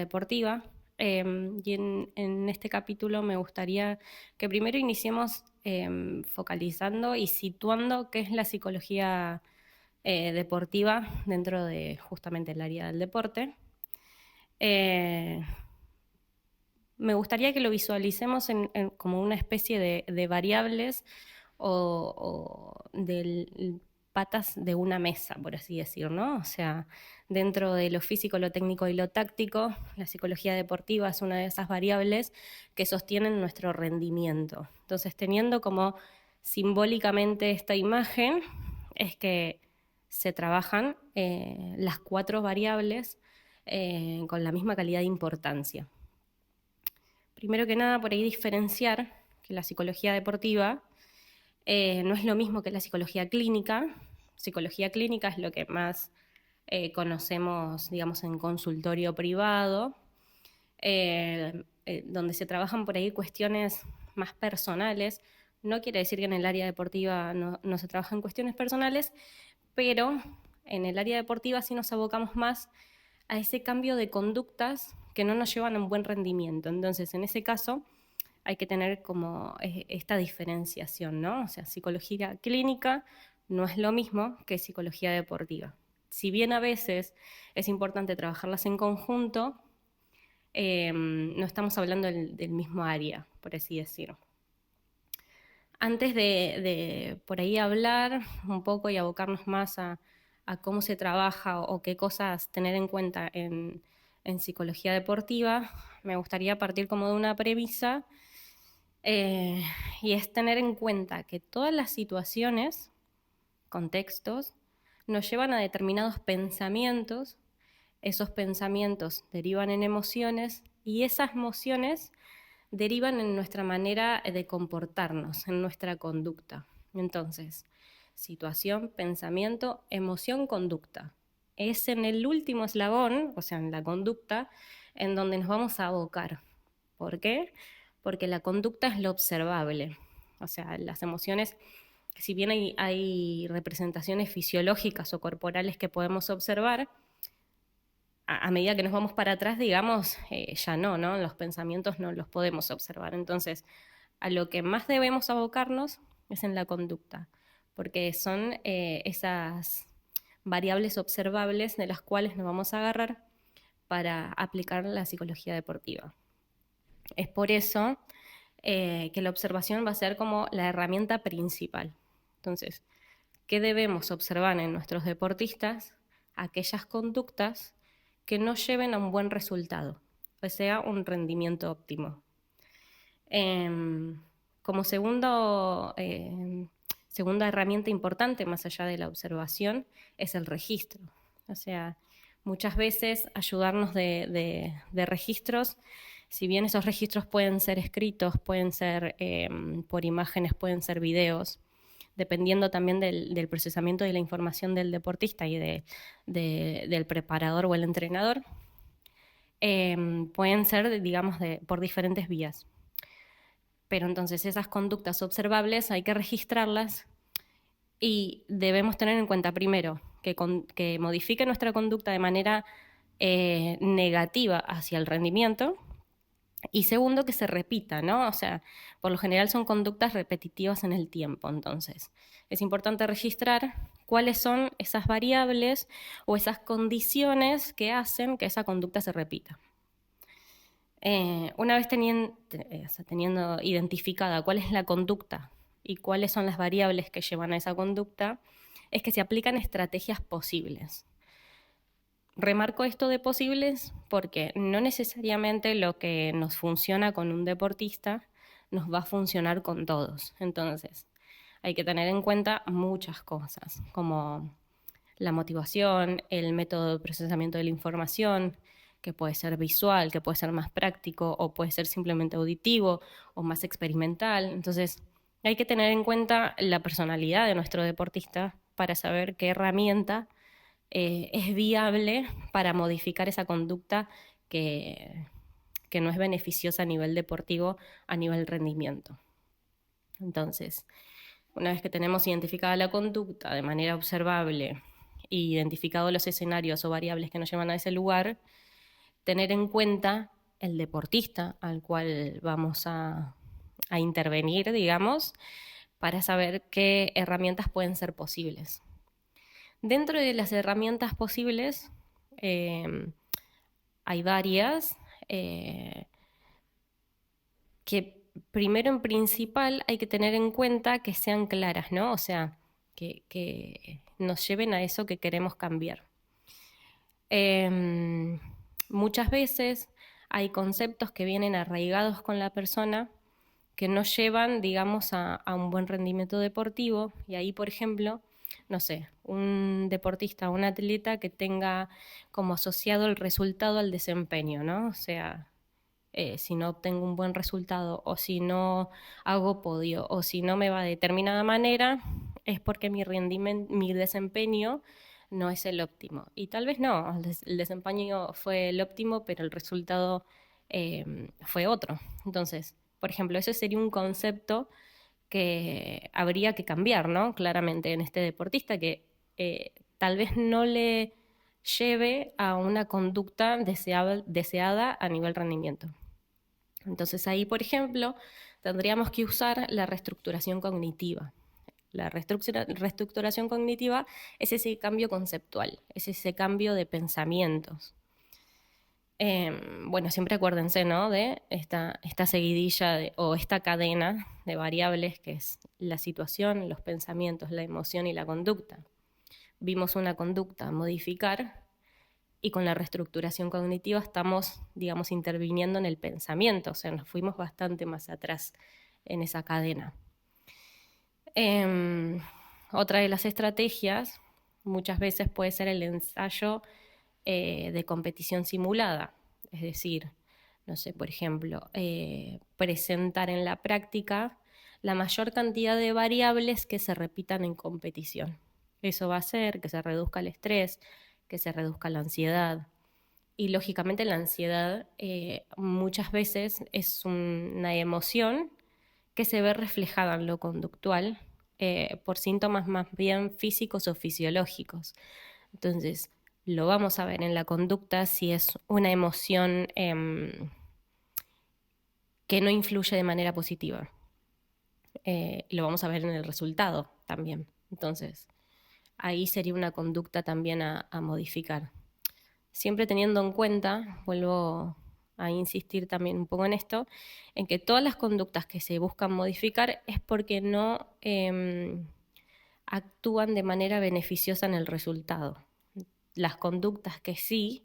deportiva. Y en este capítulo me gustaría que primero iniciemos focalizando y situando qué es la psicología deportiva dentro de justamente el área del deporte. Me gustaría que lo visualicemos como una especie de variables o de patas de una mesa, por así decir, ¿no? O sea, dentro de lo físico, lo técnico y lo táctico, la psicología deportiva es una de esas variables que sostienen nuestro rendimiento. Entonces, teniendo como simbólicamente esta imagen, es que se trabajan las 4 variables con la misma calidad de importancia. Primero que nada, por ahí diferenciar que la psicología deportiva no es lo mismo que la psicología clínica. Psicología clínica es lo que más conocemos, digamos, en consultorio privado, donde se trabajan por ahí cuestiones más personales. No quiere decir que en el área deportiva no se trabaja en cuestiones personales, pero en el área deportiva sí nos abocamos más a ese cambio de conductas que no nos llevan a un buen rendimiento. Entonces, en ese caso, hay que tener como esta diferenciación, ¿no? O sea, psicología clínica no es lo mismo que psicología deportiva. Si bien a veces es importante trabajarlas en conjunto, no estamos hablando del mismo área, por así decirlo. Antes de por ahí hablar un poco y abocarnos más a cómo se trabaja o qué cosas tener en cuenta en psicología deportiva, me gustaría partir como de una premisa, y es tener en cuenta que todas las situaciones, contextos, nos llevan a determinados pensamientos, esos pensamientos derivan en emociones y esas emociones derivan en nuestra manera de comportarnos, en nuestra conducta. Entonces, situación, pensamiento, emoción, conducta. Es en el último eslabón, o sea, en la conducta, en donde nos vamos a abocar. ¿Por qué? Porque la conducta es lo observable. O sea, las emociones, si bien hay representaciones fisiológicas o corporales que podemos observar, a medida que nos vamos para atrás, digamos, ya no, los pensamientos no los podemos observar. Entonces, a lo que más debemos abocarnos es en la conducta, porque son esas variables observables de las cuales nos vamos a agarrar para aplicar la psicología deportiva. Es por eso que la observación va a ser como la herramienta principal. Entonces, ¿qué debemos observar en nuestros deportistas? Aquellas conductas que nos lleven a un buen resultado, o sea, un rendimiento óptimo. Como segunda herramienta importante, más allá de la observación, es el registro. O sea, muchas veces ayudarnos de registros, si bien esos registros pueden ser escritos, pueden ser por imágenes, pueden ser videos, dependiendo también del procesamiento de la información del deportista y del preparador o el entrenador, pueden ser, digamos, por diferentes vías. Pero entonces esas conductas observables hay que registrarlas y debemos tener en cuenta primero que modifique nuestra conducta de manera negativa hacia el rendimiento, y segundo, que se repita, ¿no? O sea, por lo general son conductas repetitivas en el tiempo, entonces es importante registrar cuáles son esas variables o esas condiciones que hacen que esa conducta se repita. Una vez teniendo identificada cuál es la conducta y cuáles son las variables que llevan a esa conducta, es que se aplican estrategias posibles. Remarco esto de posibles porque no necesariamente lo que nos funciona con un deportista nos va a funcionar con todos. Entonces, hay que tener en cuenta muchas cosas, como la motivación, el método de procesamiento de la información, que puede ser visual, que puede ser más práctico, o puede ser simplemente auditivo, o más experimental. Entonces, hay que tener en cuenta la personalidad de nuestro deportista para saber qué herramienta es viable para modificar esa conducta que no es beneficiosa a nivel deportivo, a nivel rendimiento. Entonces, una vez que tenemos identificada la conducta de manera observable e identificado los escenarios o variables que nos llevan a ese lugar, tener en cuenta el deportista al cual vamos a intervenir, digamos, para saber qué herramientas pueden ser posibles. Dentro de las herramientas posibles hay varias que primero en principal hay que tener en cuenta que sean claras, ¿no? O sea, que nos lleven a eso que queremos cambiar. Muchas veces hay conceptos que vienen arraigados con la persona que nos llevan, digamos, a un buen rendimiento deportivo. Y ahí, por ejemplo, no sé, un deportista, un atleta que tenga como asociado el resultado al desempeño, ¿no? O sea, si no obtengo un buen resultado o si no hago podio o si no me va de determinada manera, es porque mi rendimiento, mi desempeño no es el óptimo. Y tal vez no, el desempeño fue el óptimo, pero el resultado fue otro. Entonces, por ejemplo, ese sería un concepto que habría que cambiar, ¿no? Claramente en este deportista que tal vez no le lleve a una conducta deseada a nivel rendimiento. Entonces ahí, por ejemplo, tendríamos que usar la reestructuración cognitiva. La reestructuración cognitiva es ese cambio conceptual, es ese cambio de pensamientos. Bueno, siempre acuérdense, ¿no? De esta seguidilla o esta cadena de variables que es la situación, los pensamientos, la emoción y la conducta. Vimos una conducta a modificar y con la reestructuración cognitiva estamos, digamos, interviniendo en el pensamiento, o sea, nos fuimos bastante más atrás en esa cadena. Otra de las estrategias muchas veces puede ser el ensayo de competición simulada, es decir, no sé, por ejemplo, presentar en la práctica la mayor cantidad de variables que se repitan en competición. Eso va a hacer que se reduzca el estrés, que se reduzca la ansiedad. Y lógicamente la ansiedad muchas veces es una emoción que se ve reflejada en lo conductual por síntomas más bien físicos o fisiológicos. Entonces, lo vamos a ver en la conducta si es una emoción que no influye de manera positiva. Lo vamos a ver en el resultado también. Entonces, ahí sería una conducta también a modificar. Siempre teniendo en cuenta, vuelvo a insistir también un poco en esto, en que todas las conductas que se buscan modificar es porque no actúan de manera beneficiosa en el resultado. Las conductas que sí,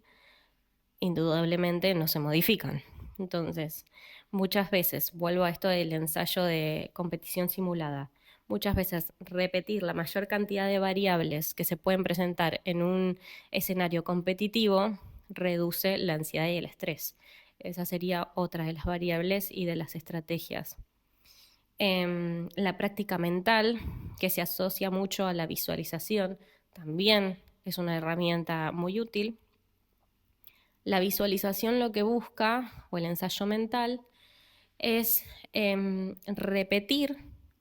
indudablemente no se modifican. Entonces, muchas veces, vuelvo a esto del ensayo de competición simulada, muchas veces repetir la mayor cantidad de variables que se pueden presentar en un escenario competitivo reduce la ansiedad y el estrés. Esa sería otra de las variables y de las estrategias. La práctica mental, que se asocia mucho a la visualización, también es una herramienta muy útil. La visualización lo que busca, o el ensayo mental, es repetir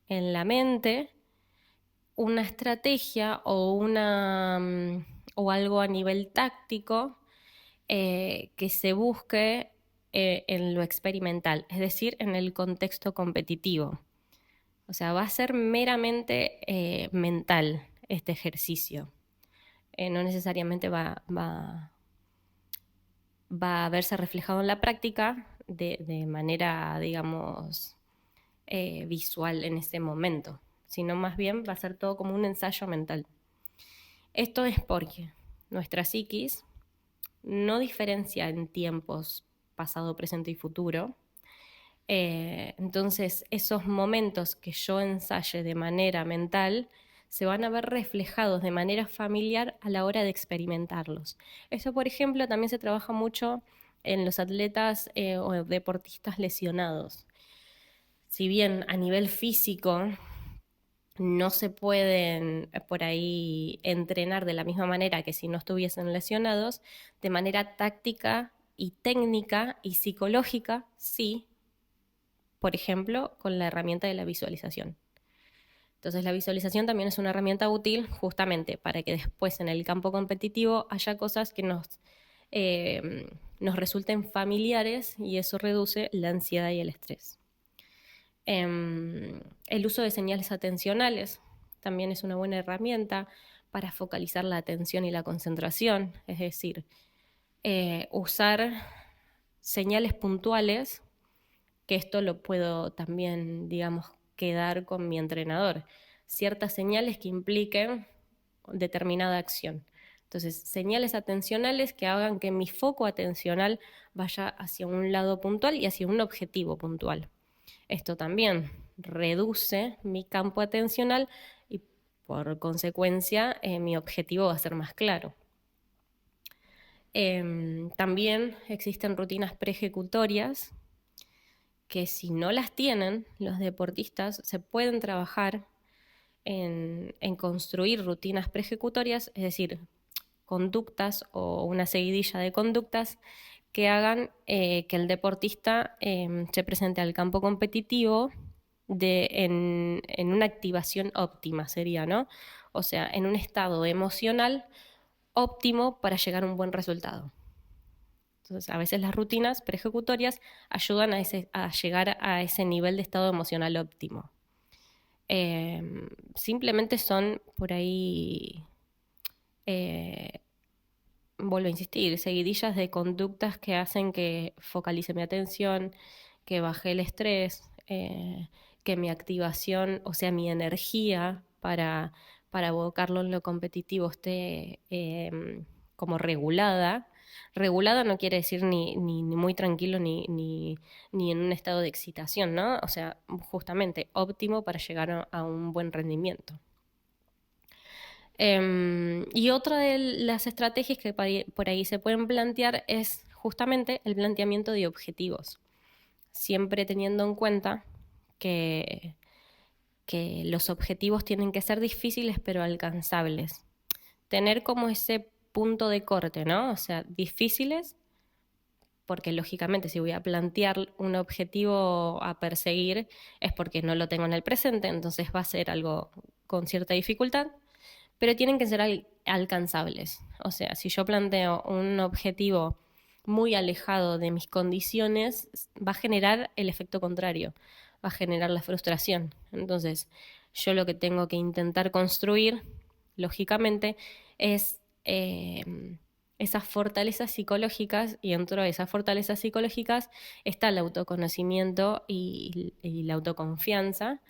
en la mente una estrategia o algo a nivel táctico que se busque en lo experimental, es decir, en el contexto competitivo. O sea, va a ser meramente mental este ejercicio. No necesariamente va a verse reflejado en la práctica de manera, digamos, visual en ese momento, sino más bien va a ser todo como un ensayo mental. Esto es porque nuestra psiquis no diferencia en tiempos pasado, presente y futuro. Entonces, esos momentos que yo ensaye de manera mental se van a ver reflejados de manera familiar a la hora de experimentarlos. Eso, por ejemplo, también se trabaja mucho en los atletas o deportistas lesionados. Si bien a nivel físico no se pueden por ahí entrenar de la misma manera que si no estuviesen lesionados, de manera táctica y técnica y psicológica, sí, por ejemplo, con la herramienta de la visualización. Entonces la visualización también es una herramienta útil justamente para que después en el campo competitivo haya cosas que nos nos resulten familiares y eso reduce la ansiedad y el estrés. El uso de señales atencionales también es una buena herramienta para focalizar la atención y la concentración, es decir, usar señales puntuales, que esto lo puedo también, digamos, quedar con mi entrenador, ciertas señales que impliquen determinada acción. Entonces, señales atencionales que hagan que mi foco atencional vaya hacia un lado puntual y hacia un objetivo puntual. Esto también reduce mi campo atencional y por consecuencia mi objetivo va a ser más claro. También existen rutinas preejecutorias que si no las tienen los deportistas se pueden trabajar en construir rutinas preejecutorias, es decir, conductas o una seguidilla de conductas que hagan que el deportista se presente al campo competitivo en una activación óptima, sería, ¿no? O sea, en un estado emocional óptimo para llegar a un buen resultado. Entonces, a veces las rutinas preejecutorias ayudan a llegar a ese nivel de estado emocional óptimo. Simplemente son por ahí, vuelvo a insistir, seguidillas de conductas que hacen que focalice mi atención, que baje el estrés, que mi activación, o sea, mi energía para abocarlo en lo competitivo esté como regulada. Regulada no quiere decir ni muy tranquilo ni en un estado de excitación, ¿no? O sea, justamente óptimo para llegar a un buen rendimiento. Y otra de las estrategias que por ahí se pueden plantear es justamente el planteamiento de objetivos, siempre teniendo en cuenta que los objetivos tienen que ser difíciles pero alcanzables. Tener como ese punto de corte, ¿no? O sea, difíciles, porque lógicamente si voy a plantear un objetivo a perseguir es porque no lo tengo en el presente, entonces va a ser algo con cierta dificultad, pero tienen que ser alcanzables. O sea, si yo planteo un objetivo muy alejado de mis condiciones, va a generar el efecto contrario, va a generar la frustración. Entonces, yo lo que tengo que intentar construir, lógicamente, es esas fortalezas psicológicas, y dentro de esas fortalezas psicológicas está el autoconocimiento y la autoconfianza,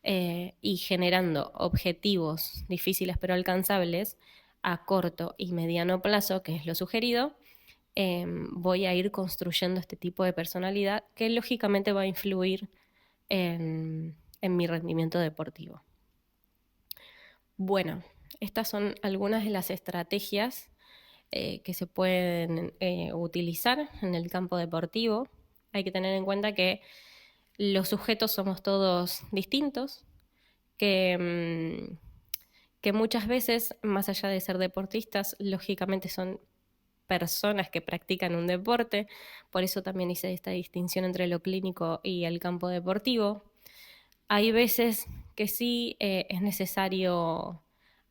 y generando objetivos difíciles pero alcanzables a corto y mediano plazo, que es lo sugerido, voy a ir construyendo este tipo de personalidad que lógicamente va a influir en mi rendimiento deportivo. Bueno, estas son algunas de las estrategias que se pueden utilizar en el campo deportivo. Hay que tener en cuenta que los sujetos somos todos distintos, que muchas veces, más allá de ser deportistas, lógicamente son personas que practican un deporte, por eso también hice esta distinción entre lo clínico y el campo deportivo. Hay veces que sí es necesario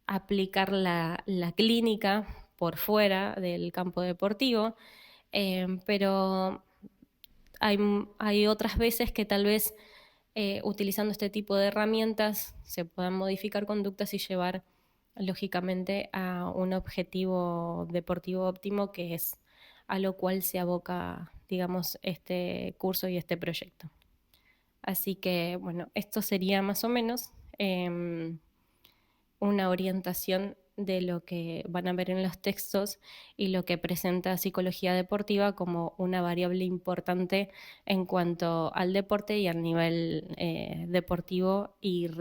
aplicar la clínica por fuera del campo deportivo, pero hay otras veces que tal vez utilizando este tipo de herramientas se puedan modificar conductas y llevar lógicamente a un objetivo deportivo óptimo, que es a lo cual se aboca, digamos, este curso y este proyecto. Así que, bueno, esto sería más o menos una orientación de lo que van a ver en los textos y lo que presenta psicología deportiva como una variable importante en cuanto al deporte y al nivel deportivo y